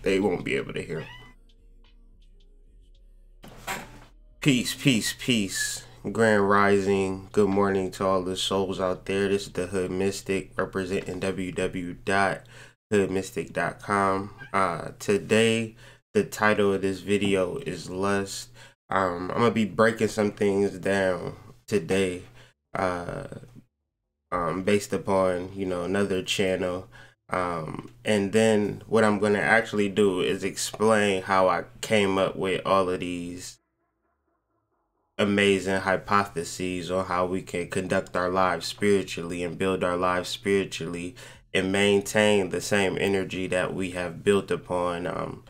they won't be able to hear. Peace, peace, peace. Grand rising. Good morning to all the souls out there. This is the Hood Mystic representing www.hoodmystic.com. Today, the title of this video is Lust. I'm gonna be breaking some things down today, based upon another channel. And then what I'm gonna actually do is explain how I came up with all of these amazing hypotheses on how we can conduct our lives spiritually and build our lives spiritually and maintain the same energy that we have built upon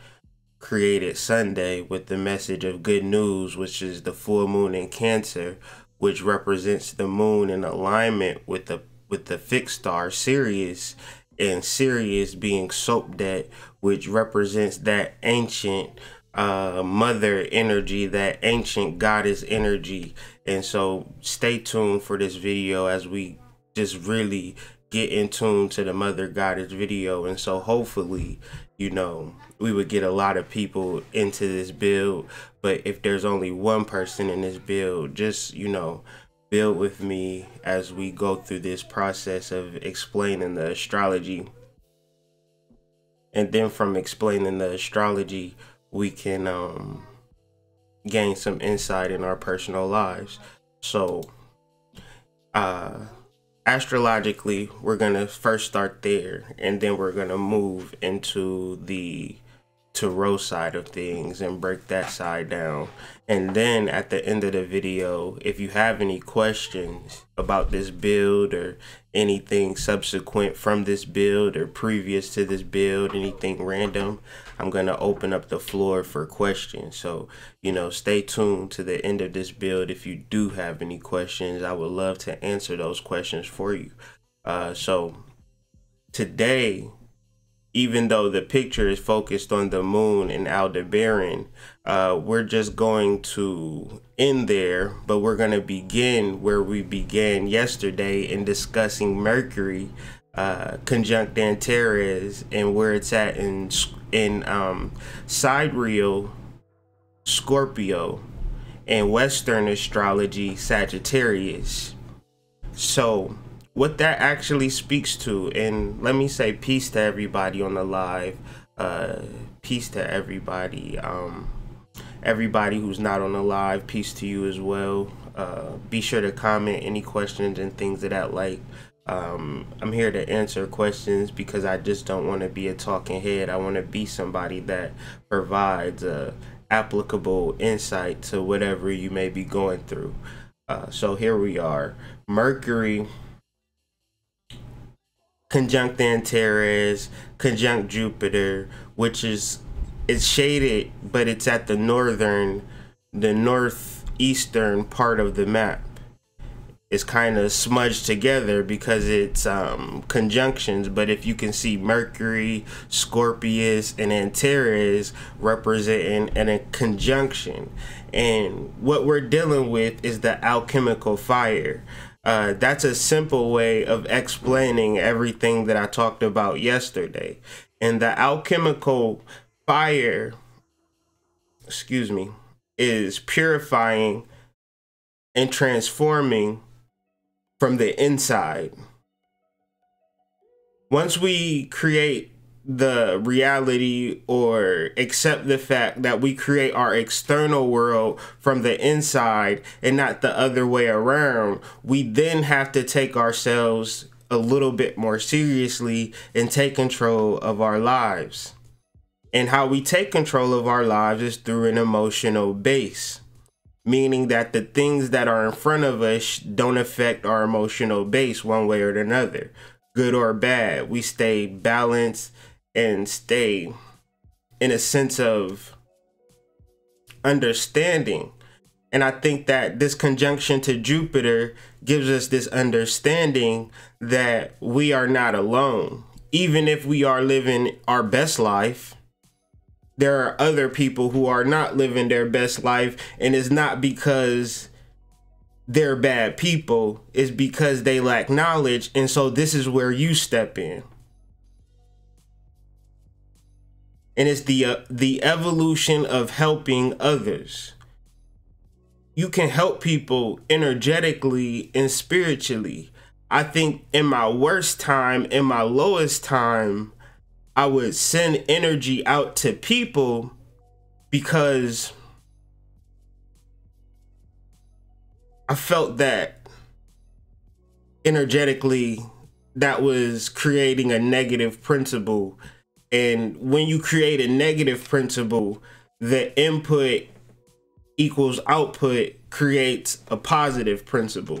created Sunday with the message of good news, which is the full moon in Cancer, which represents the moon in alignment with the fixed star Sirius, and Sirius being Sopdet, which represents that ancient mother energy, that ancient goddess energy. And so stay tuned for this video as we just really get in tune to the mother goddess video. And so hopefully we would get a lot of people into this build. But if there's only one person in this build, just build with me as we go through this process of explaining the astrology. And then from explaining the astrology, we can gain some insight in our personal lives. So astrologically, we're gonna first start there, and then we're gonna move into the tarot side of things and break that side down. And then at the end of the video, if you have any questions about this build or anything subsequent from this build or previous to this build, anything random, I'm going to open up the floor for questions. So, stay tuned to the end of this build. If you do have any questions, I would love to answer those questions for you. So today, even though the picture is focused on the moon and Aldebaran, we're just going to end there, but we're going to begin where we began yesterday in discussing Mercury conjunct Antares and where it's at in sidereal Scorpio and Western astrology Sagittarius. So what that actually speaks to, and let me say peace to everybody on the live, peace to everybody, everybody who's not on the live, peace to you as well. Be sure to comment any questions and things of that like. I'm here to answer questions because I just don't want to be a talking head. I want to be somebody that provides applicable insight to whatever you may be going through. So here we are, Mercury conjunct Antares, conjunct Jupiter, which it's shaded, but it's at the northeastern part of the map. It's kind of smudged together because it's conjunctions, but if you can see Mercury, Scorpius, and Antares representing a conjunction, and what we're dealing with is the alchemical fire. That's a simple way of explaining everything that I talked about yesterday. And the alchemical fire, is purifying and transforming from the inside. Once we create the reality or accept the fact that we create our external world from the inside and not the other way around, we then have to take ourselves a little bit more seriously and take control of our lives. And how we take control of our lives is through an emotional base, meaning that the things that are in front of us don't affect our emotional base one way or another, good or bad. We stay balanced and stay in a sense of understanding. And I think that this conjunction to Jupiter gives us this understanding that we are not alone. Even if we are living our best life, there are other people who are not living their best life, and it's not because they're bad people, it's because they lack knowledge. And so this is where you step in. and it's the evolution of helping others. You can help people energetically and spiritually. I think in my worst time, in my lowest time, I would send energy out to people because I felt that energetically that was creating a negative principle. And when you create a negative principle, the input equals output creates a positive principle.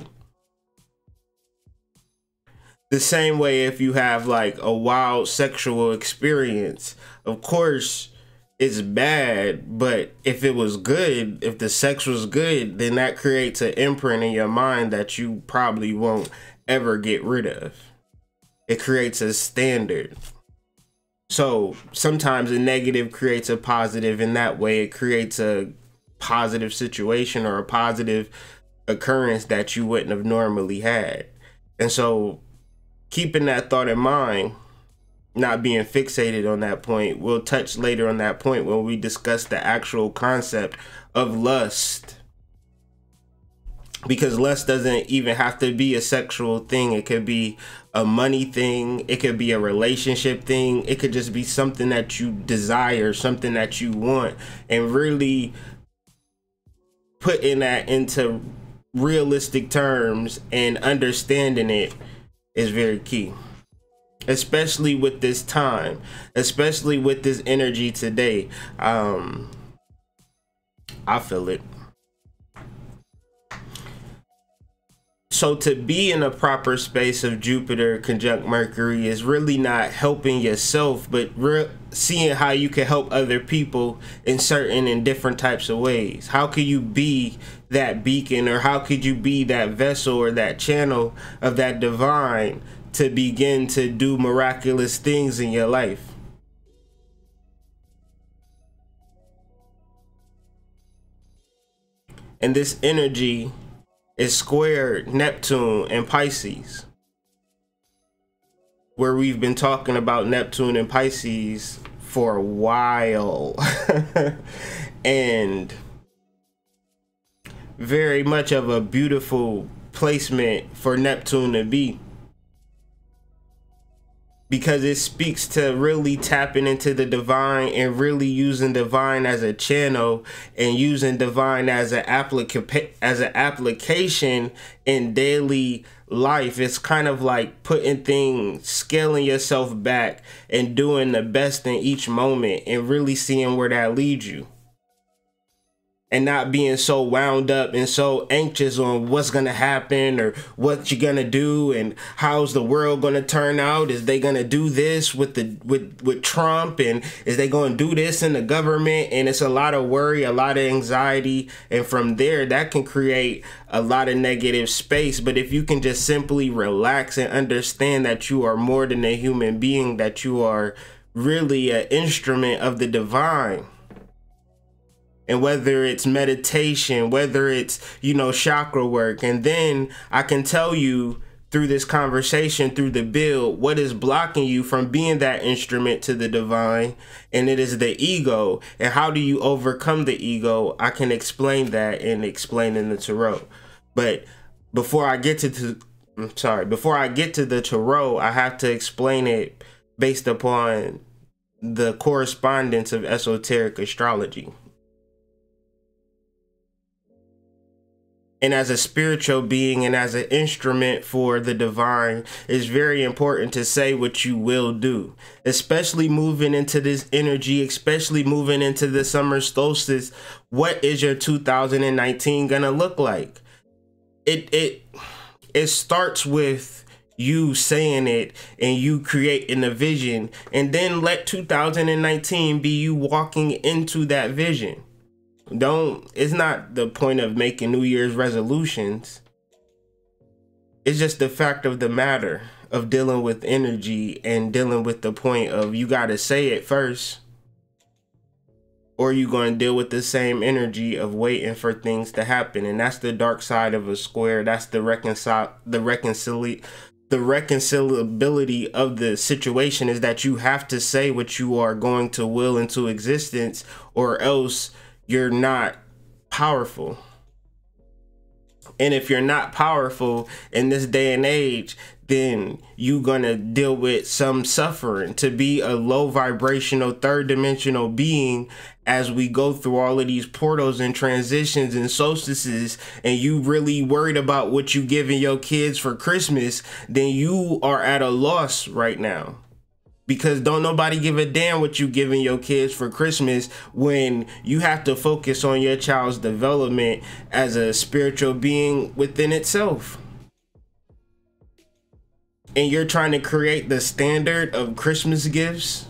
The same way if you have like a wild sexual experience, of course it's bad, but if it was good, if the sex was good, then that creates an imprint in your mind that you probably won't ever get rid of. It creates a standard. So sometimes a negative creates a positive. In that way, it creates a positive situation or a positive occurrence that you wouldn't have normally had. And so keeping that thought in mind, not being fixated on that point, we'll touch later on that point when we discuss the actual concept of lust. Because lust doesn't even have to be a sexual thing. It could be a money thing. It could be a relationship thing. It could just be something that you desire, something that you want, and really putting that into realistic terms and understanding it is very key. Especially with this time, especially with this energy today. I feel it. So to be in a proper space of Jupiter conjunct Mercury is really not helping yourself, but seeing how you can help other people in certain and different types of ways. How could you be that beacon, or how could you be that vessel or that channel of that divine to begin to do miraculous things in your life? And this energy is square Neptune and Pisces, where we've been talking about Neptune and Pisces for a while. And very much of a beautiful placement for Neptune to be, because it speaks to really tapping into the divine and really using divine as a channel and using divine as an application in daily life. It's kind of like putting things, scaling yourself back and doing the best in each moment and really seeing where that leads you. And not being so wound up and so anxious on what's going to happen or what you're going to do and how's the world going to turn out. Is they going to do this with Trump, and is they going to do this in the government? And it's a lot of worry, a lot of anxiety. And from there, that can create a lot of negative space. But if you can just simply relax and understand that you are more than a human being, that you are really an instrument of the divine. And whether it's meditation, whether it's, chakra work. And then I can tell you through this conversation, through the build, what is blocking you from being that instrument to the divine. And it is the ego. And how do you overcome the ego? I can explain that and explain in the tarot. But before I get to the tarot, I have to explain it based upon the correspondence of esoteric astrology. And as a spiritual being and as an instrument for the divine, it's very important to say what you will do, especially moving into this energy, especially moving into the summer solstice. What is your 2019 gonna look like? It starts with you saying it and you creating a vision, and then let 2019 be you walking into that vision. It's not the point of making New Year's resolutions. It's just the fact of the matter of dealing with energy and dealing with the point of you got to say it first, or you're going to deal with the same energy of waiting for things to happen. And that's the dark side of a square. That's the the reconcilability of the situation is that you have to say what you are going to will into existence, or else you're not powerful. And if you're not powerful in this day and age, then you're gonna deal with some suffering. To be a low vibrational third dimensional being, as we go through all of these portals and transitions and solstices, and you really worried about what you giving your kids for Christmas, then you are at a loss right now. Because don't nobody give a damn what you giving your kids for Christmas, when you have to focus on your child's development as a spiritual being within itself. And you're trying to create the standard of Christmas gifts.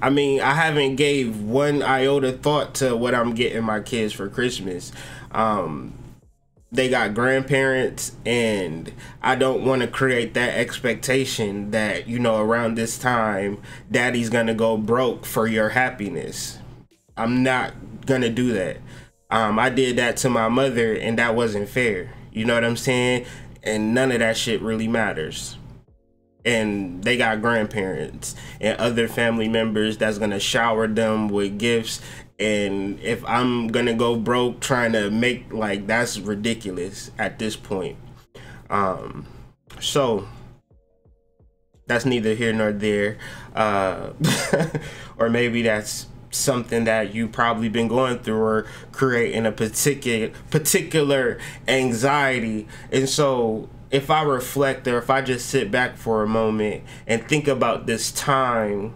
I mean, I haven't gave one iota thought to what I'm getting my kids for Christmas. They got grandparents, and I don't want to create that expectation that, you know, around this time, daddy's gonna go broke for your happiness. I'm not gonna do that. I did that to my mother, and that wasn't fair. You know what I'm saying? And none of that shit really matters. And they got grandparents and other family members that's gonna shower them with gifts. And if I'm gonna go broke trying to make, like, that's ridiculous at this point. So that's neither here nor there. Or maybe that's something that you probably been going through, or creating a particular anxiety. And so if I reflect, or if I just sit back for a moment and think about this time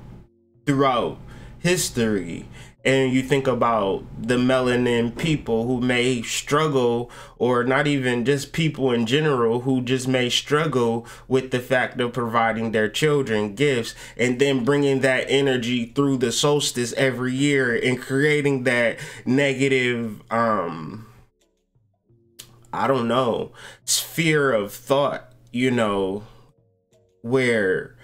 throughout history, and you think about the melanin people who may struggle, or not even just people in general who just may struggle with the fact of providing their children gifts, and then bringing that energy through the solstice every year and creating that negative, I don't know, sphere of thought, you know, where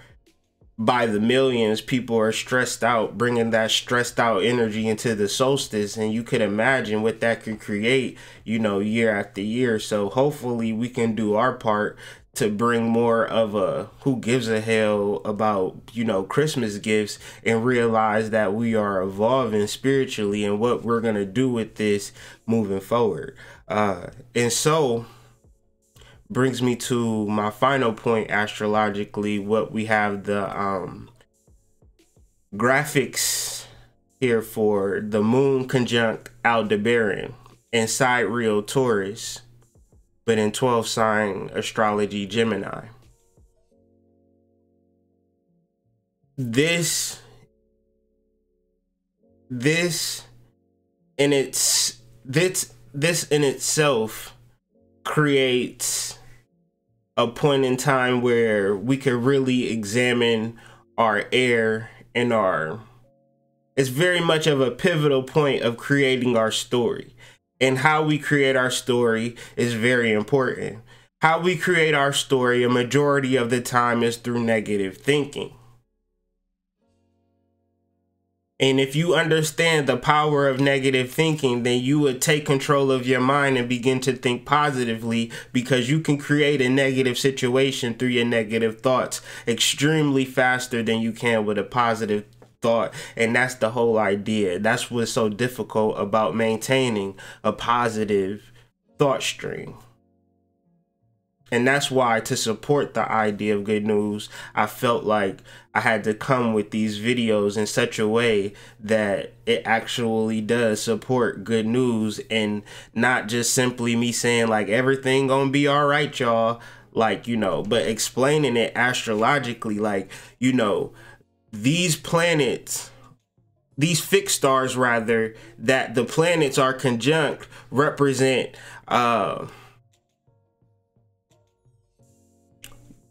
by the millions people are stressed out, bringing that stressed out energy into the solstice. And you could imagine what that could create, you know, year after year. So hopefully we can do our part to bring more of a who gives a hell about, you know, Christmas gifts, and realize that we are evolving spiritually and what we're going to do with this moving forward. And so brings me to my final point astrologically. What we have the graphics here for the moon conjunct Aldebaran in sidereal Taurus, but in 12 sign astrology Gemini. This in itself creates a point in time where we could really examine our air and it's very much of a pivotal point of creating our story. And how we create our story is very important. How we create our story, a majority of the time, is through negative thinking. And if you understand the power of negative thinking, then you would take control of your mind and begin to think positively, because you can create a negative situation through your negative thoughts extremely faster than you can with a positive thought. And that's the whole idea. That's what's so difficult about maintaining a positive thought stream. And that's why, to support the idea of good news, I felt like I had to come with these videos in such a way that it actually does support good news, and not just simply me saying like everything gonna be all right, y'all, like, you know, but explaining it astrologically, like, you know, these planets, these fixed stars rather, that the planets are conjunct represent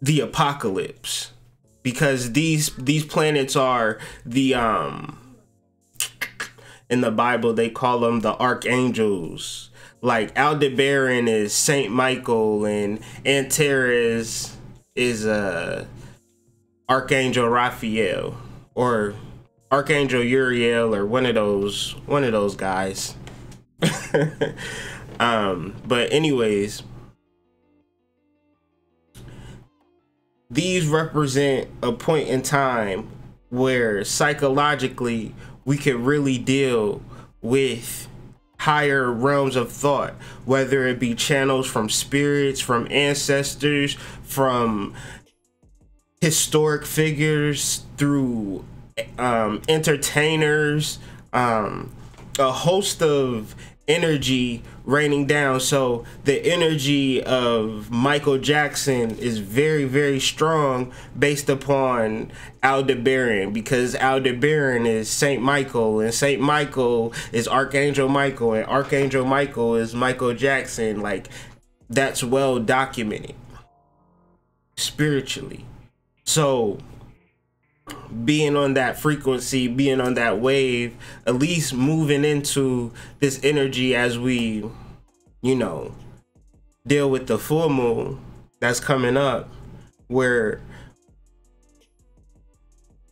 the apocalypse, because these planets are the in the Bible they call them the archangels. Like Aldebaran is Saint Michael, and Antares is Archangel Raphael, or Archangel Uriel, or one of those guys. But anyways, these represent a point in time where psychologically we could really deal with higher realms of thought, whether it be channels from spirits, from ancestors, from historic figures, through entertainers, a host of energy raining down. So the energy of Michael Jackson is very, very strong based upon Aldebaran, because Aldebaran is Saint Michael, and Saint Michael is Archangel Michael, and Archangel Michael is Michael Jackson. Like, that's well documented spiritually. So being on that frequency, being on that wave, at least moving into this energy as we, you know, deal with the full moon that's coming up, where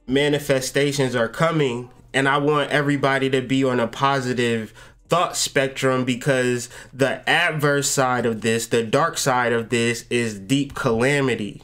manifestations are coming. And I want everybody to be on a positive thought spectrum, because the adverse side of this, the dark side of this, is deep calamity.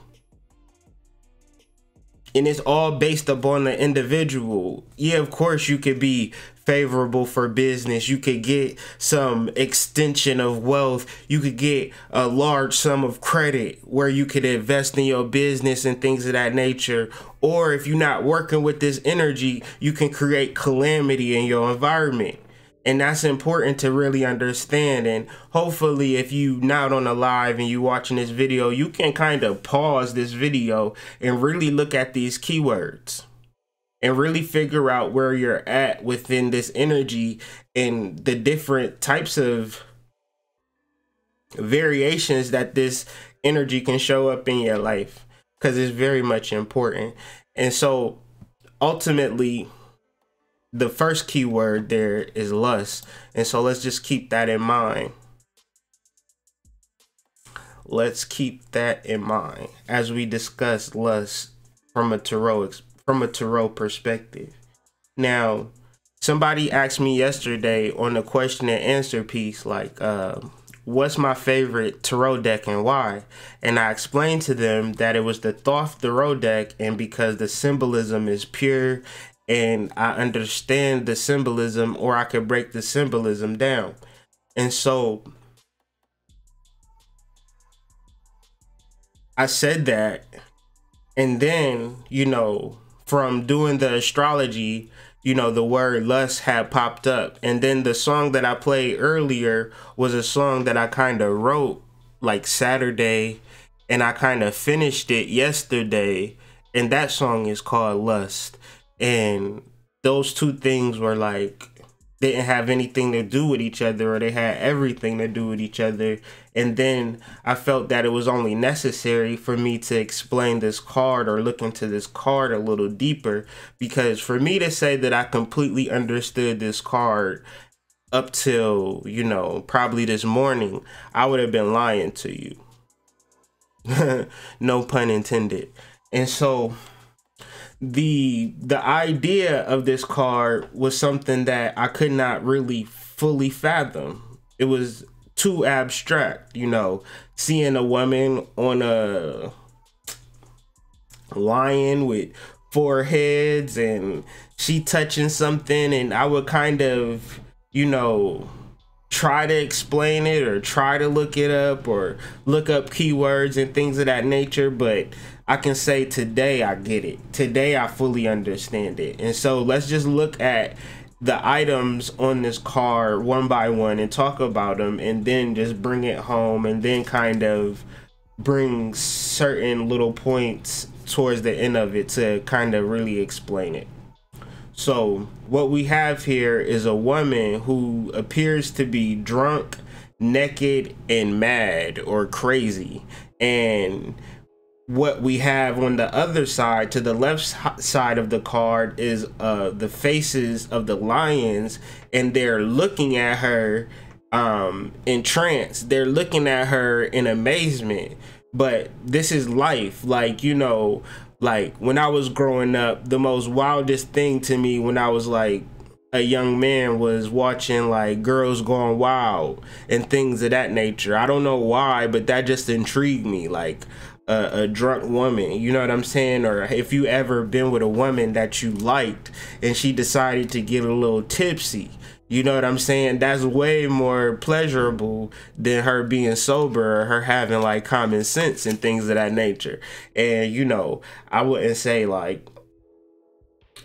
And it's all based upon the individual. Yeah, of course, you could be favorable for business. You could get some extension of wealth. You could get a large sum of credit where you could invest in your business and things of that nature. Or if you're not working with this energy, you can create calamity in your environment. And that's important to really understand. And hopefully, if you not on a live and you watching this video, you can kind of pause this video and really look at these keywords and really figure out where you're at within this energy and the different types of variations that this energy can show up in your life, because it's very much important. And so ultimately, the first keyword there is lust. And so let's just keep that in mind. Let's keep that in mind as we discuss lust from a tarot perspective. Now, somebody asked me yesterday on the question and answer piece, like, what's my favorite tarot deck and why? And I explained to them that it was the Thoth tarot deck, and because the symbolism is pure and I understand the symbolism, or I could break the symbolism down. And so I said that, and then, you know, from doing the astrology, you know, the word lust had popped up. And then the song that I played earlier was a song that I kind of wrote like Saturday, and I kind of finished it yesterday, and that song is called Lust. And those two things were like, didn't have anything to do with each other, or they had everything to do with each other. And then I felt that it was only necessary for me to explain this card, or look into this card a little deeper, because for me to say that I completely understood this card up till, you know, probably this morning, I would have been lying to you. No pun intended. And so the idea of this card was something that I could not really fully fathom. It was too abstract, you know, seeing a woman on a lion with 4 heads and she touching something, and I would kind of, you know, try to explain it or try to look it up or look up keywords and things of that nature. But I can say today I get it. Today I fully understand it. And so let's just look at the items on this card one by one and talk about them, and then just bring it home, and then kind of bring certain little points towards the end of it to kind of really explain it. So what we have here is a woman who appears to be drunk, naked, and mad or crazy. And what we have on the other side, to the left side of the card, is the faces of the lions, and they're looking at her in trance. They're looking at her in amazement. But this is life. Like, you know, like when I was growing up, the most wildest thing to me when I was like a young man was watching like Girls Gone Wild and things of that nature. I don't know why, but that just intrigued me. Like, a drunk woman, you know what I'm saying? Or if you ever been with a woman that you liked and she decided to get a little tipsy, you know what I'm saying? That's way more pleasurable than her being sober or her having like common sense and things of that nature. And you know, I wouldn't say like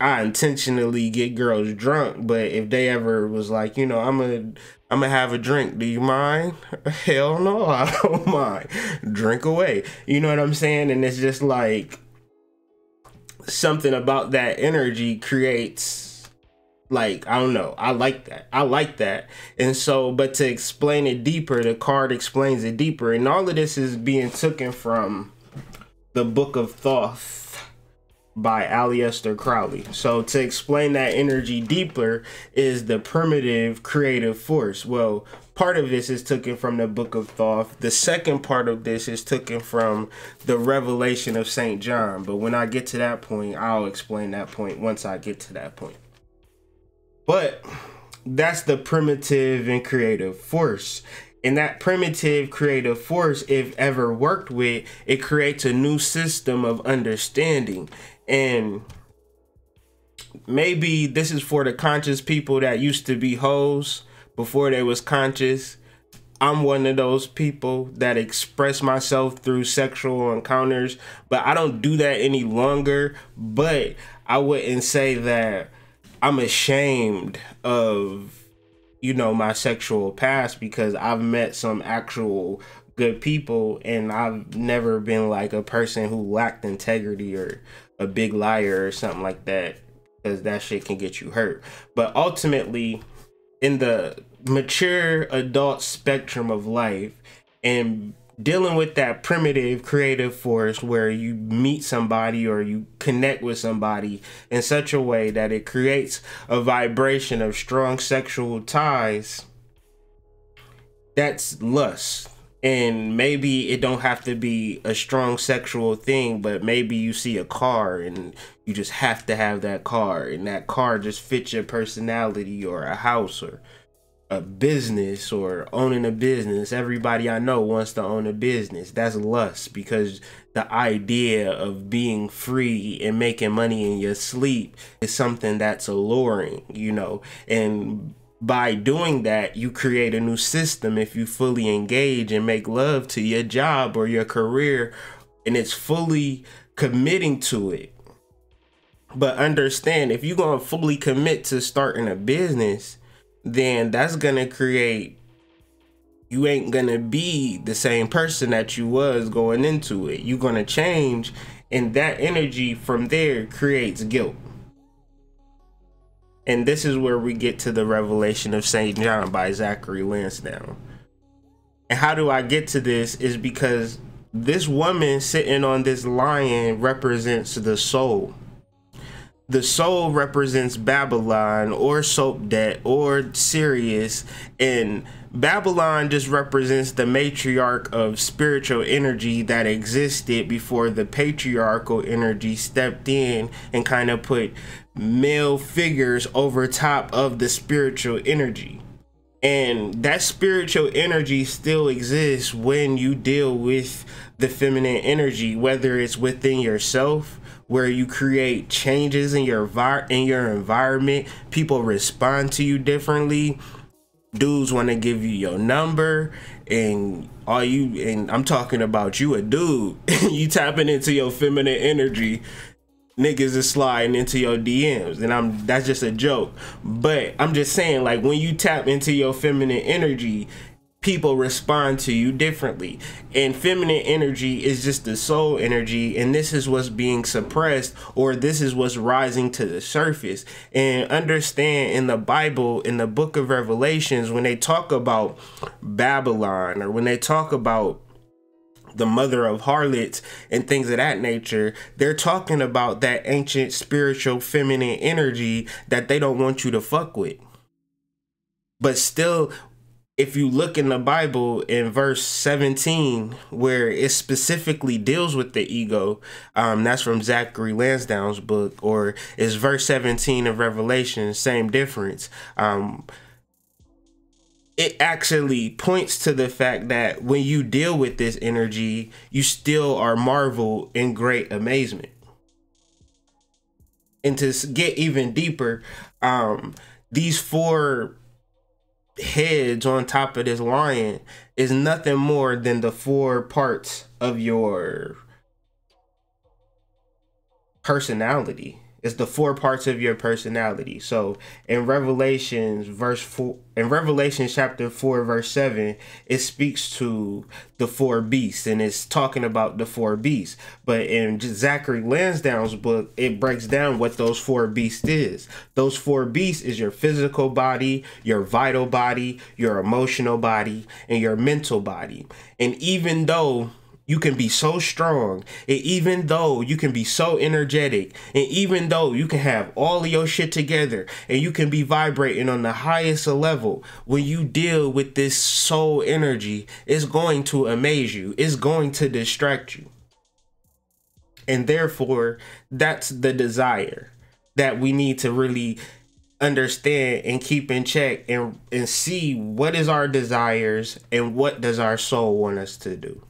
I intentionally get girls drunk, but if they ever was like, you know, I'm gonna have a drink, do you mind? Hell no, I don't mind. Drink away. You know what I'm saying? And it's just like something about that energy creates, like, I don't know. I like that. I like that. And so, but to explain it deeper, the card explains it deeper. And all of this is being taken from the Book of Thoth by Aleister Crowley. So to explain that energy deeper is the primitive creative force. Well, part of this is taken from the Book of Thoth. The second part of this is taken from the Revelation of St. John. But when I get to that point, I'll explain that point once I get to that point. But that's the primitive and creative force. And that primitive creative force, if ever worked with, it creates a new system of understanding. And maybe this is for the conscious people that used to be hoes before they was conscious. I'm one of those people that express myself through sexual encounters, but I don't do that any longer. But I wouldn't say that I'm ashamed of, you know, my sexual past, because I've met some actual good people and I've never been like a person who lacked integrity or a big liar or something like that, because that shit can get you hurt. But ultimately, in the mature adult spectrum of life and dealing with that primitive creative force where you meet somebody or you connect with somebody in such a way that it creates a vibration of strong sexual ties, that's lust. And maybe it don't have to be a strong sexual thing, but maybe you see a car and you just have to have that car, and that car just fits your personality, or a house or a business, or owning a business. Everybody I know wants to own a business. That's lust, because the idea of being free and making money in your sleep is something that's alluring, you know. And by doing that, you create a new system if you fully engage and make love to your job or your career, and it's fully committing to it. But understand, if you're going to fully commit to starting a business, then that's going to create, you ain't going to be the same person that you was going into it. You're going to change, and that energy from there creates guilt. And this is where we get to the Revelation of St. John by Zachary Lansdowne. And how do I get to this is because this woman sitting on this lion represents the soul. The soul represents Babylon or Sopdet or Sirius, and Babylon just represents the matriarch of spiritual energy that existed before the patriarchal energy stepped in and kind of put male figures over top of the spiritual energy. And that spiritual energy still exists when you deal with the feminine energy, whether it's within yourself, where you create changes in your environment. People respond to you differently. Dudes want to give you your number, and I'm talking about you, a dude. You tapping into your feminine energy, niggas is sliding into your DMs, and that's just a joke. But I'm just saying, like, when you tap into your feminine energy, people respond to you differently. And feminine energy is just the soul energy, and this is what's being suppressed, or this is what's rising to the surface. And understand, in the Bible, in the book of Revelations, when they talk about Babylon, or when they talk about the mother of harlots and things of that nature, they're talking about that ancient spiritual feminine energy that they don't want you to fuck with. But still, if you look in the Bible in verse 17, where it specifically deals with the ego, that's from Zachary Lansdowne's book, or is verse 17 of Revelation, same difference. it actually points to the fact that when you deal with this energy, you still are marveled in great amazement. And to get even deeper, these 4 heads on top of this lion is nothing more than the 4 parts of your personality. It's the 4 parts of your personality. So in Revelation chapter 4 verse 7, it speaks to the 4 beasts, and it's talking about the 4 beasts. But in Zachary Lansdowne's book, it breaks down what those 4 beasts is. Those 4 beasts is your physical body, your vital body, your emotional body, and your mental body. And even though you can be so strong, and even though you can be so energetic, and even though you can have all of your shit together, and you can be vibrating on the highest level, when you deal with this soul energy, it's going to amaze you. It's going to distract you. And therefore, that's the desire that we need to really understand and keep in check, and see what is our desires and what does our soul want us to do.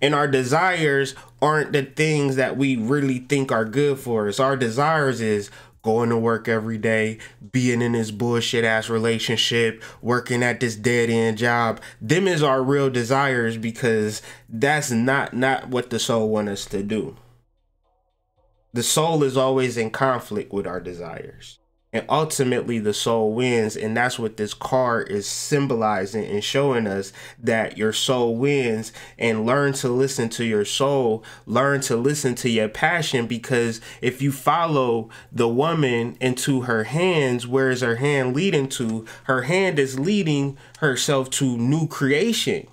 And our desires aren't the things that we really think are good for us. Our desires is going to work every day, being in this bullshit ass relationship, working at this dead end job. Them is our real desires, because that's not what the soul wants us to do. The soul is always in conflict with our desires. And ultimately the soul wins, and that's what this card is symbolizing and showing us, that your soul wins. And learn to listen to your soul, learn to listen to your passion, because if you follow the woman into her hands, where is her hand leading to? Her hand is leading herself to new creation.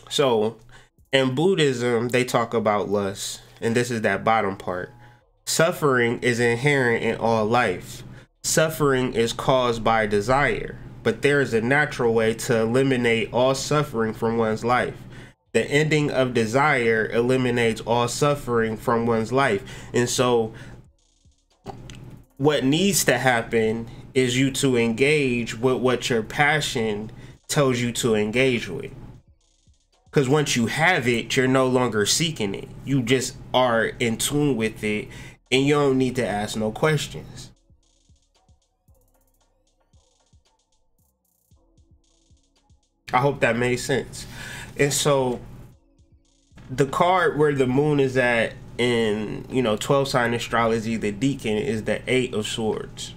So in Buddhism, they talk about lust, and this is that bottom part. Suffering is inherent in all life. Suffering is caused by desire, but there is a natural way to eliminate all suffering from one's life. The ending of desire eliminates all suffering from one's life. And so what needs to happen is you to engage with what your passion tells you to engage with. Because once you have it, you're no longer seeking it. You just are in tune with it, and you don't need to ask no questions. I hope that made sense. And so the card where the moon is at in, 12 sign astrology, the deacon, is the 8 of Swords.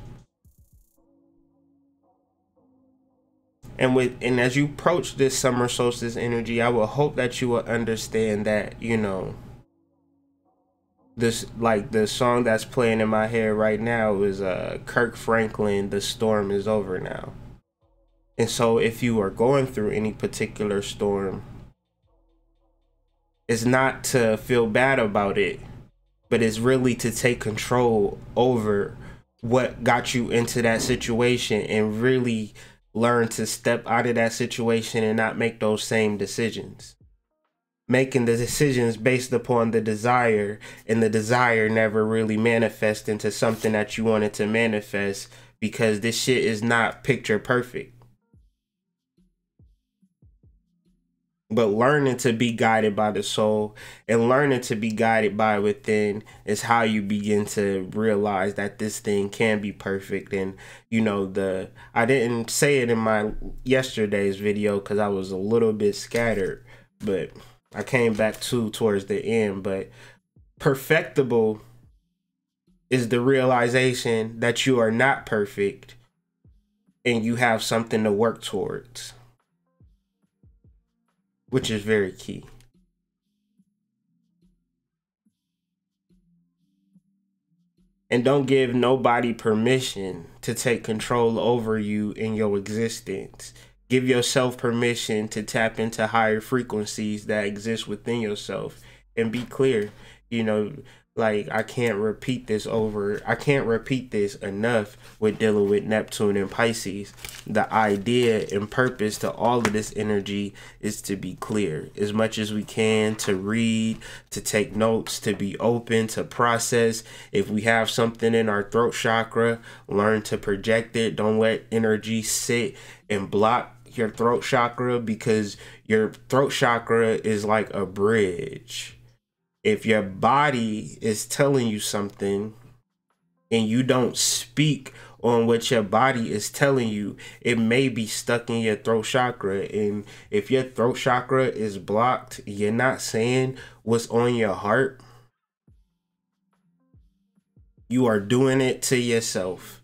And as you approach this summer solstice energy, I will hope that you will understand that, this, like the song that's playing in my head right now is Kirk Franklin, "The Storm Is Over Now." And so if you are going through any particular storm, it's not to feel bad about it, but it's really to take control over what got you into that situation, and really learn to step out of that situation and not make those same decisions. Making the decisions based upon the desire, and the desire never really manifests into something that you wanted to manifest, because this shit is not picture perfect. But learning to be guided by the soul, and learning to be guided by within, is how you begin to realize that this thing can be perfect. And I didn't say it in my yesterday's video because I was a little bit scattered, but I came back towards the end. But perfectible is the realization that you are not perfect, and you have something to work towards, which is very key. And don't give nobody permission to take control over you in your existence. Give yourself permission to tap into higher frequencies that exist within yourself. And be clear, Like, I can't repeat this enough with dealing with Neptune and Pisces. The idea and purpose to all of this energy is to be clear as much as we can, to read, to take notes, to be open, to process. If we have something in our throat chakra, learn to project it. Don't let energy sit and block your throat chakra, because your throat chakra is like a bridge. If your body is telling you something and you don't speak on what your body is telling you, it may be stuck in your throat chakra. And if your throat chakra is blocked, you're not saying what's on your heart, you are doing it to yourself.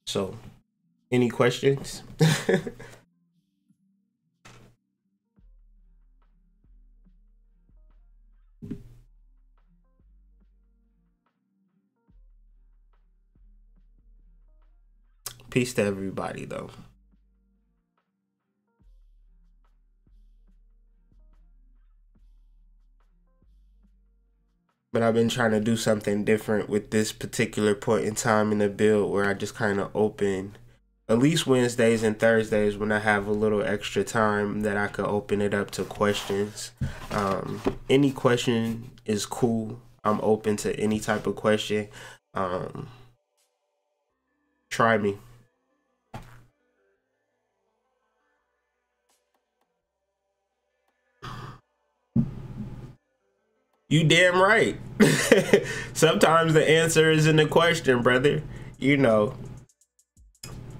So, any questions? Peace to everybody, though. But I've been trying to do something different with this particular point in time in the build, where I just kind of open at least Wednesdays and Thursdays when I have a little extra time, that I could open it up to questions. Any question is cool. I'm open to any type of question. Try me. You damn right. Sometimes the answer is in the question, brother. You know,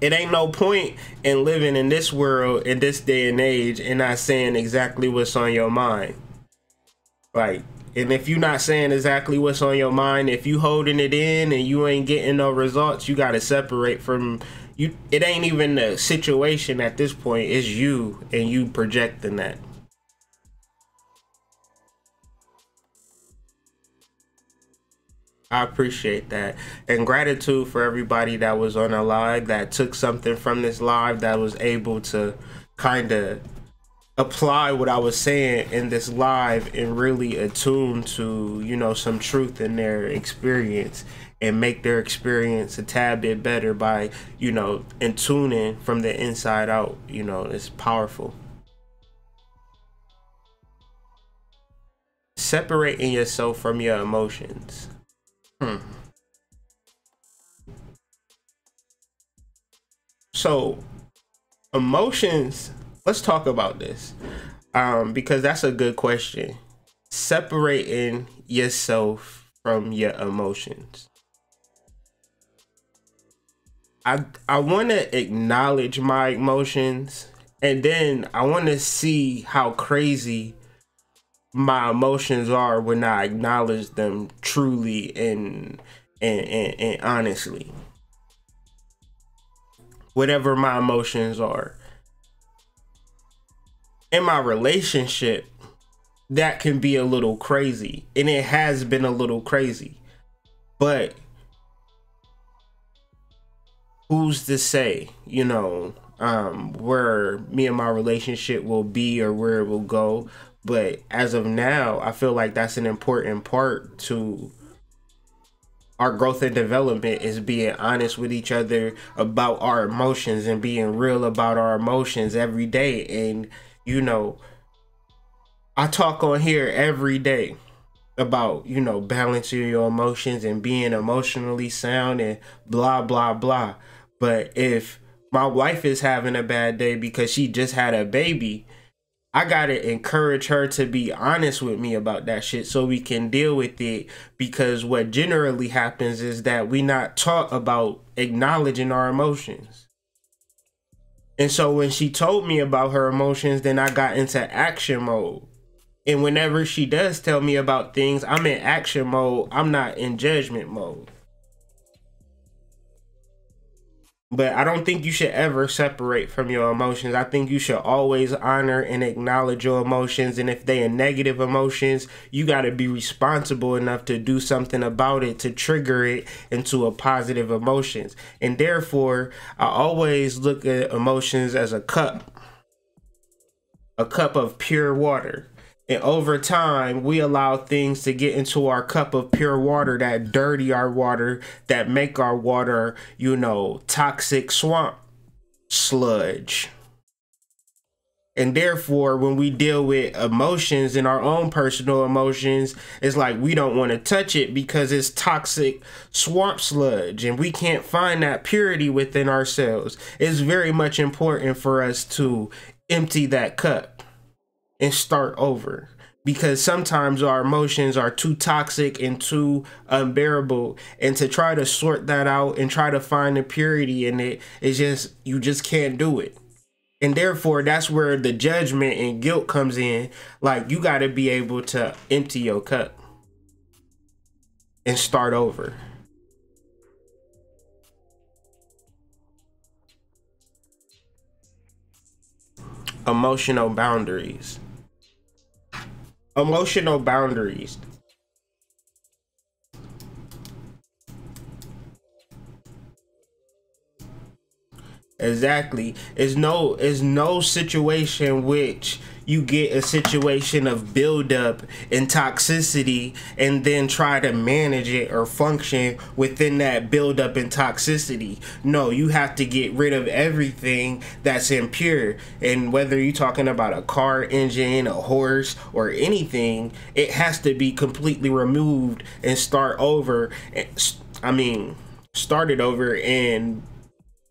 it ain't no point in living in this world in this day and age and not saying exactly what's on your mind. Like, and if you're not saying exactly what's on your mind, if you holding it in and you ain't getting no results, you got to separate from you. It ain't even the situation at this point. It's you and you projecting that. I appreciate that. And gratitude for everybody that was on a live, that took something from this live, that was able to kind of apply what I was saying in this live and really attune to, you know, some truth in their experience, and make their experience a tad bit better by, you know, and tuning from the inside out. You know, it's powerful. Separating yourself from your emotions. So emotions, let's talk about this, because that's a good question. Separating yourself from your emotions. I want to acknowledge my emotions, and then I want to see how crazy my emotions are when I acknowledge them truly and honestly. Whatever my emotions are. In my relationship, that can be a little crazy, and it has been a little crazy. But who's to say, you know, where me and my relationship will be or where it will go? But as of now, I feel like that's an important part to our growth and development, is being honest with each other about our emotions and being real about our emotions every day. And, you know, I talk on here every day about, you know, balancing your emotions and being emotionally sound and blah, blah, blah. But if my wife is having a bad day because she just had a baby, I gotta encourage her to be honest with me about that shit so we can deal with it. Because what generally happens is that we not taught about acknowledging our emotions. And so when she told me about her emotions, then I got into action mode. And whenever she does tell me about things, I'm in action mode. I'm not in judgment mode. But I don't think you should ever separate from your emotions. I think you should always honor and acknowledge your emotions. And if they are negative emotions, you got to be responsible enough to do something about it, to trigger it into a positive emotions. And therefore, I always look at emotions as a cup of pure water. And over time, we allow things to get into our cup of pure water that dirty our water, that make our water, you know, toxic swamp sludge. And therefore, when we deal with emotions and our own personal emotions, it's like we don't want to touch it because it's toxic swamp sludge and we can't find that purity within ourselves. It's very much important for us to empty that cup and start over, because sometimes our emotions are too toxic and too unbearable, and to try to sort that out and try to find the purity in it is just, you just can't do it. And therefore, that's where the judgment and guilt comes in. Like, you got to be able to empty your cup and start over. Emotional boundaries. Emotional boundaries. Exactly. It's no situation which you get a situation of buildup and toxicity and then try to manage it or function within that buildup and toxicity. No, you have to get rid of everything that's impure. And whether you're talking about a car engine, a horse, or anything, it has to be completely removed and start over. Start it over, and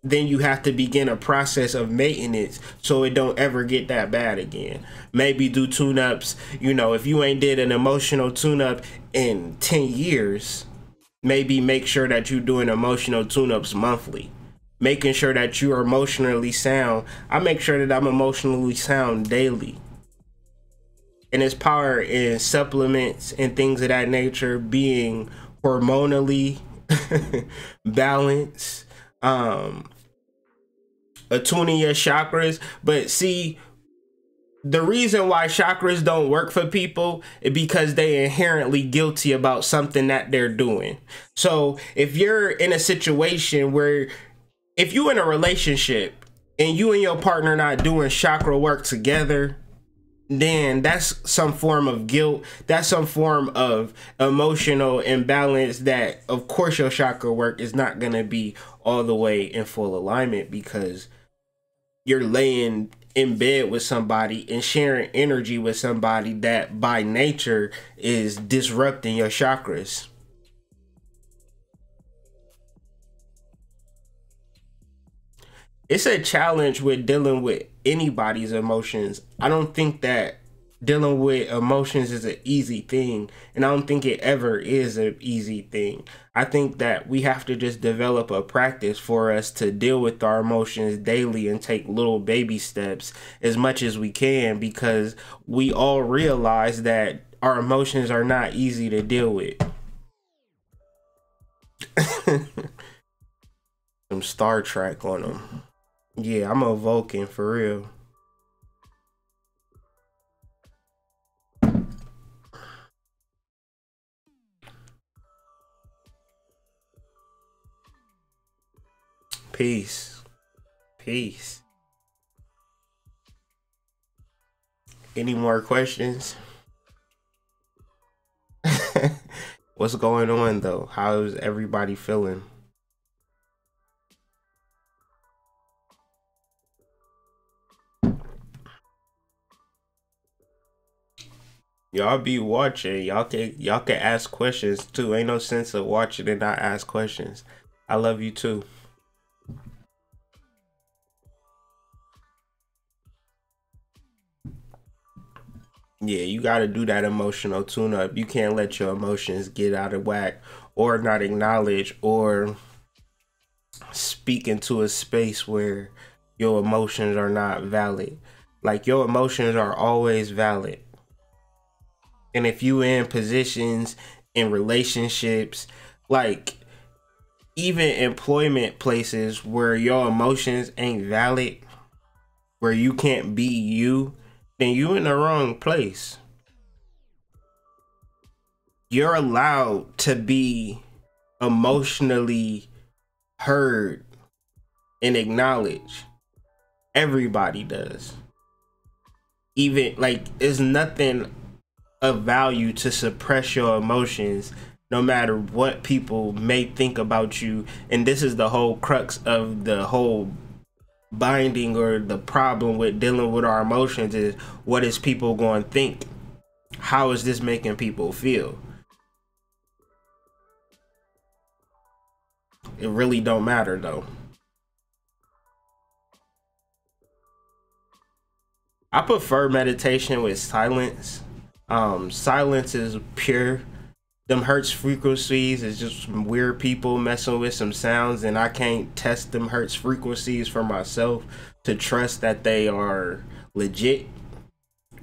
then you have to begin a process of maintenance so it don't ever get that bad again. Maybe do tune-ups. You know, if you ain't did an emotional tune-up in 10 years, maybe make sure that you're doing emotional tune-ups monthly, making sure that you are emotionally sound. I make sure that I'm emotionally sound daily. And it's power in supplements and things of that nature, being hormonally balanced, attuning your chakras. But see, the reason why chakras don't work for people is because they inherently guilty about something that they're doing. So if you're in a situation where, if you in a relationship and you and your partner not doing chakra work together, then that's some form of guilt. That's some form of emotional imbalance that, of course, your chakra work is not going to be all the way in full alignment, because you're laying in bed with somebody and sharing energy with somebody that by nature is disrupting your chakras. It's a challenge with dealing with anybody's emotions. I don't think that dealing with emotions is an easy thing, and I don't think it ever is an easy thing. I think that we have to just develop a practice for us to deal with our emotions daily and take little baby steps as much as we can, because we all realize that our emotions are not easy to deal with. Some Star Trek on them. Yeah, I'm a Vulcan for real. Peace. Peace. Any more questions? What's going on though? How's everybody feeling? Y'all be watching. Y'all can ask questions too. Ain't no sense of watching and not ask questions. I love you too. Yeah, you got to do that emotional tune up. You can't let your emotions get out of whack or not acknowledge or speak into a space where your emotions are not valid. Like, your emotions are always valid. And if you in positions, in relationships, like even employment places where your emotions ain't valid, where you can't be you, then you in the wrong place. You're allowed to be emotionally heard and acknowledged. Everybody does. Even like, it's nothing of value to suppress your emotions no matter what people may think about you. And this is the whole crux of the whole binding or the problem with dealing with our emotions, is what is people going to think? How is this making people feel? It really don't matter though. I prefer meditation with silence. Silence is pure. Them Hertz frequencies is just some weird people messing with some sounds, and I can't test them Hertz frequencies for myself to trust that they are legit.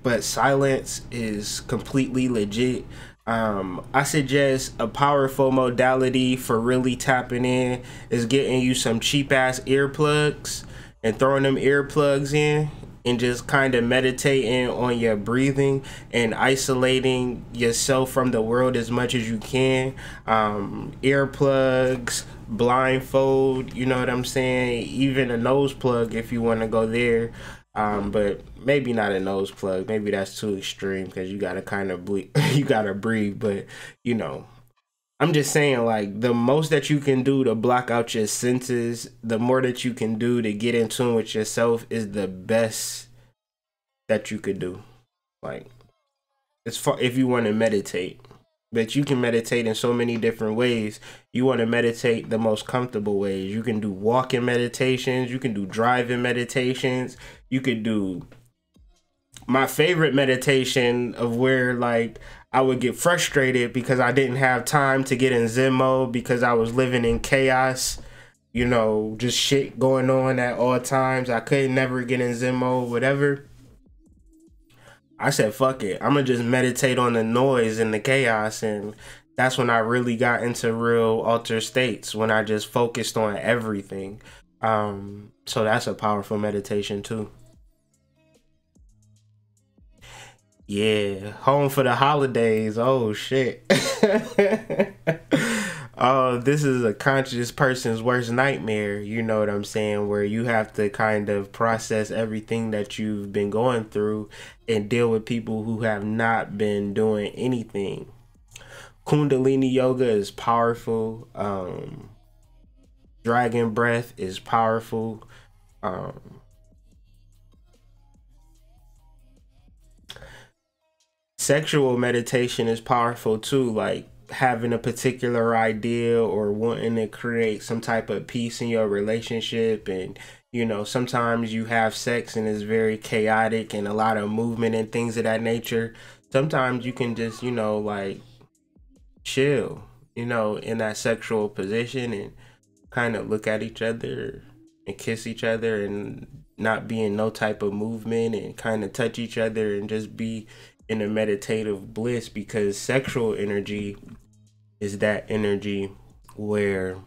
But silence is completely legit. I suggest a powerful modality for really tapping in is getting you some cheap ass earplugs and throwing them earplugs in and just kind of meditating on your breathing and isolating yourself from the world as much as you can. Earplugs, blindfold, you know what I'm saying? Even a nose plug if you want to go there. But maybe not a nose plug. Maybe that's too extreme because you gotta kind of you gotta breathe. But you know, I'm just saying, like, the most that you can do to block out your senses, the more that you can do to get in tune with yourself, is the best that you could do. Like, as far if you want to meditate. But you can meditate in so many different ways. You want to meditate the most comfortable ways. You can do walking meditations. You can do driving meditations. You could do my favorite meditation of where, like, I would get frustrated because I didn't have time to get in Zen mode because I was living in chaos. You know, just shit going on at all times. I could never get in Zen mode, whatever. I said, fuck it. I'm going to just meditate on the noise and the chaos. And that's when I really got into real altered states, when I just focused on everything. So that's a powerful meditation too. Yeah, home for the holidays. Oh, shit. Oh, this is a conscious person's worst nightmare. You know what I'm saying? Where you have to kind of process everything that you've been going through and deal with people who have not been doing anything. Kundalini yoga is powerful. Dragon breath is powerful. Sexual meditation is powerful too, like having a particular idea or wanting to create some type of peace in your relationship. And you know, sometimes you have sex and it's very chaotic and a lot of movement and things of that nature. Sometimes you can just, you know, like chill, you know, in that sexual position and kind of look at each other and kiss each other and not be in no type of movement and kind of touch each other and just be in a meditative bliss, because sexual energy is that energy where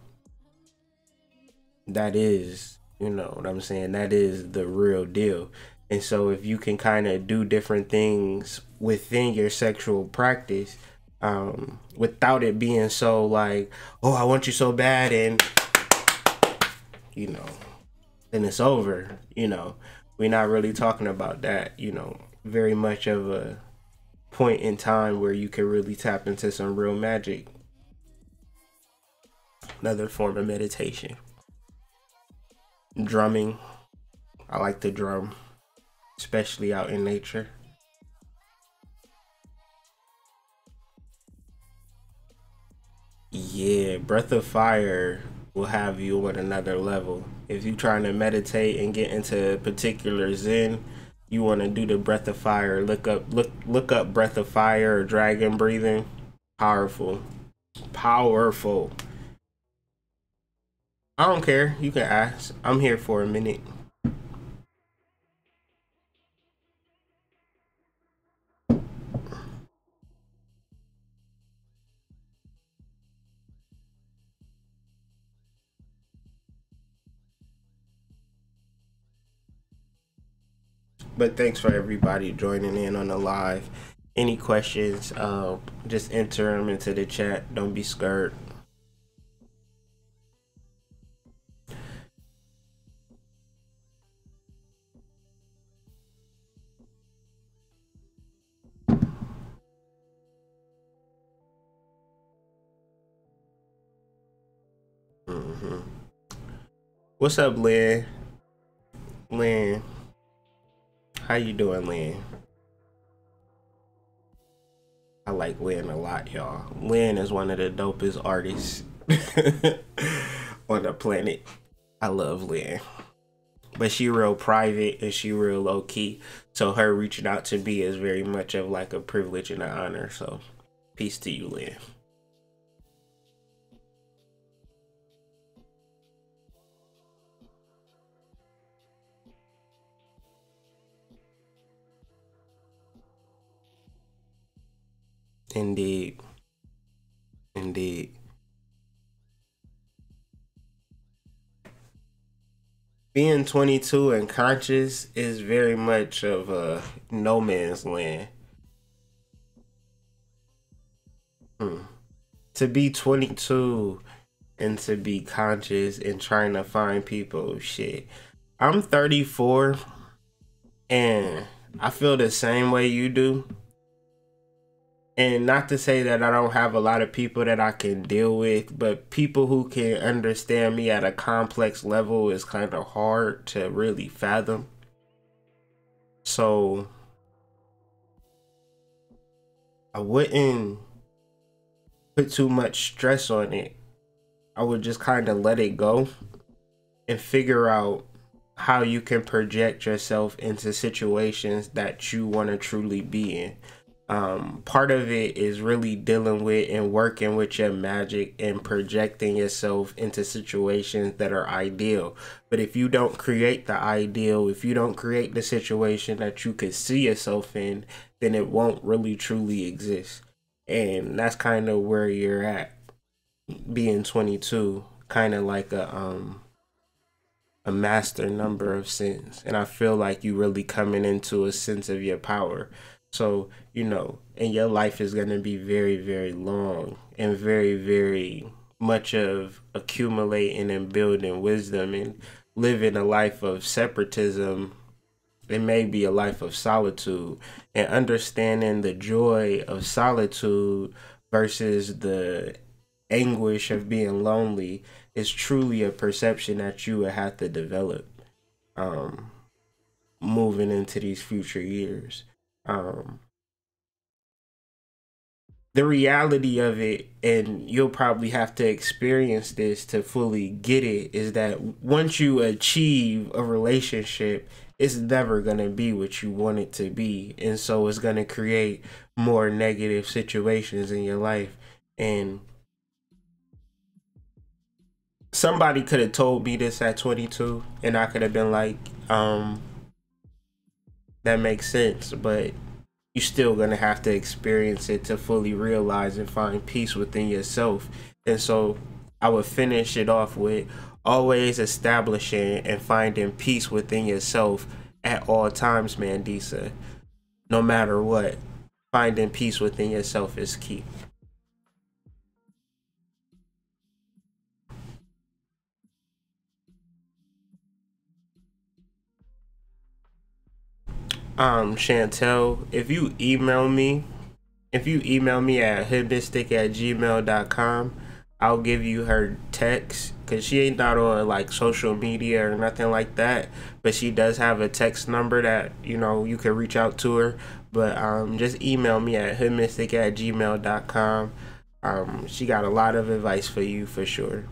that is, you know what I'm saying, that is the real deal. And so if you can kind of do different things within your sexual practice, without it being so like, oh, I want you so bad, and you know, then it's over. You know, we're not really talking about that. You know, very much of a point in time where you can really tap into some real magic. Another form of meditation. Drumming. I like to drum, especially out in nature. Yeah, Breath of Fire will have you on another level. If you're trying to meditate and get into particular Zen, you want to do the Breath of Fire. Look up Breath of Fire or dragon breathing. Powerful. Powerful. I don't care. You can ask. I'm here for a minute. But thanks for everybody joining in on the live. Any questions, just enter them into the chat. Don't be scared. What's up, Lynn? Lynn, how you doing, Lynn? I like Lynn a lot, y'all. Lynn is one of the dopest artists on the planet. I love Lynn. But she real private and she real low key. So her reaching out to me is very much of like a privilege and an honor. So peace to you, Lynn. Indeed. Indeed. Being 22 and conscious is very much of a no man's land. Hmm. To be 22 and to be conscious and trying to find people, shit. I'm 34 and I feel the same way you do. And not to say that I don't have a lot of people that I can deal with, but people who can understand me at a complex level is kind of hard to really fathom. So I wouldn't put too much stress on it. I would just kind of let it go and figure out how you can project yourself into situations that you want to truly be in. Part of it is really dealing with and working with your magic and projecting yourself into situations that are ideal. But if you don't create the ideal, if you don't create the situation that you could see yourself in, then it won't really truly exist. And that's kind of where you're at, being 22, kind of like a master number of sins. And I feel like you really coming into a sense of your power. So, you know, and your life is going to be very, very long and very, very much of accumulating and building wisdom and living a life of separatism. It may be a life of solitude and understanding the joy of solitude versus the anguish of being lonely is truly a perception that you would have to develop moving into these future years. um the reality of it, and you'll probably have to experience this to fully get it, is that once you achieve a relationship, it's never going to be what you want it to be, and so it's going to create more negative situations in your life. And somebody could have told me this at 22 and I could have been like, that makes sense, but you're still gonna have to experience it to fully realize and find peace within yourself. And so I would finish it off with always establishing and finding peace within yourself at all times, Mandisa. No matter what, finding peace within yourself is key. Chantel, if you email me at hoodmystic@gmail.com, I'll give you her text, because she ain't not on like social media or nothing like that, but she does have a text number that, you know, you can reach out to her. But just email me at hoodmystic@gmail.com. She got a lot of advice for you for sure.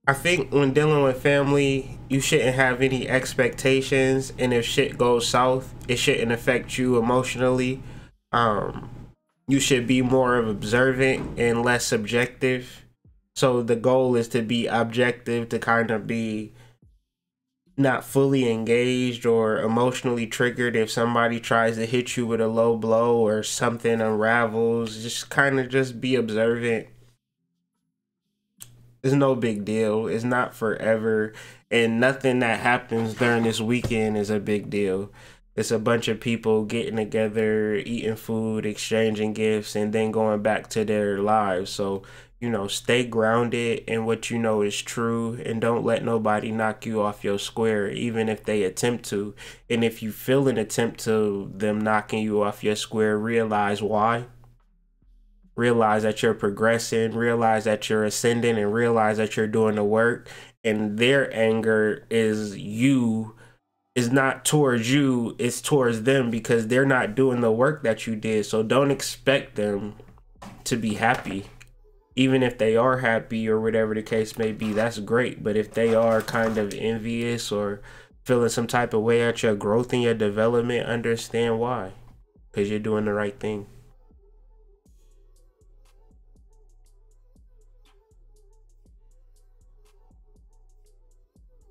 I think when dealing with family, you shouldn't have any expectations, and if shit goes south, it shouldn't affect you emotionally. Um, you should be more of observant and less subjective. So the goal is to be objective, to kind of be not fully engaged or emotionally triggered if somebody tries to hit you with a low blow or something unravels. Just kind of just be observant. It's no big deal. It's not forever. And nothing that happens during this weekend is a big deal. It's a bunch of people getting together, eating food, exchanging gifts, and then going back to their lives. So, stay grounded in what you know is true, and don't let nobody knock you off your square, even if they attempt to. And if you feel an attempt to them knocking you off your square, realize why. Realize that you're progressing, realize that you're ascending, and realize that you're doing the work. And their anger is not towards you, it's towards them, because they're not doing the work that you did. So don't expect them to be happy. Even if they are happy or whatever the case may be, that's great. But if they are kind of envious or feeling some type of way at your growth and your development, understand why. Because you're doing the right thing.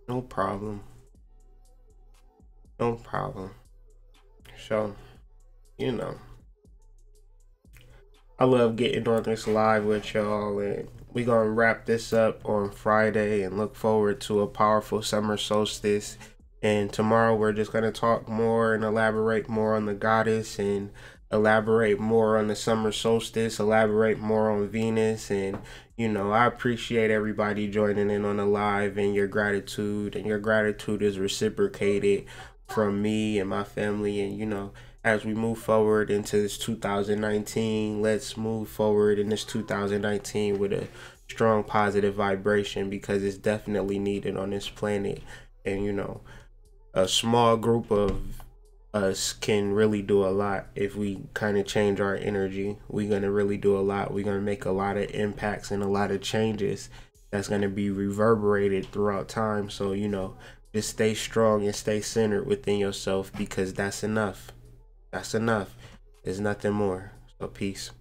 No problem. No problem. So, I love getting on this live with y'all, and we're gonna wrap this up on Friday and look forward to a powerful summer solstice. And tomorrow we're just gonna talk more and elaborate more on the goddess, and elaborate more on the summer solstice, elaborate more on Venus. And I appreciate everybody joining in on the live, and your gratitude is reciprocated from me and my family. And as we move forward into this 2019, let's move forward in this 2019 with a strong positive vibration, because it's definitely needed on this planet. And a small group of us can really do a lot. If we kind of change our energy, we're going to really do a lot. We're going to make a lot of impacts and a lot of changes that's going to be reverberated throughout time. So just stay strong and stay centered within yourself, because that's enough. That's enough. There's nothing more. So peace.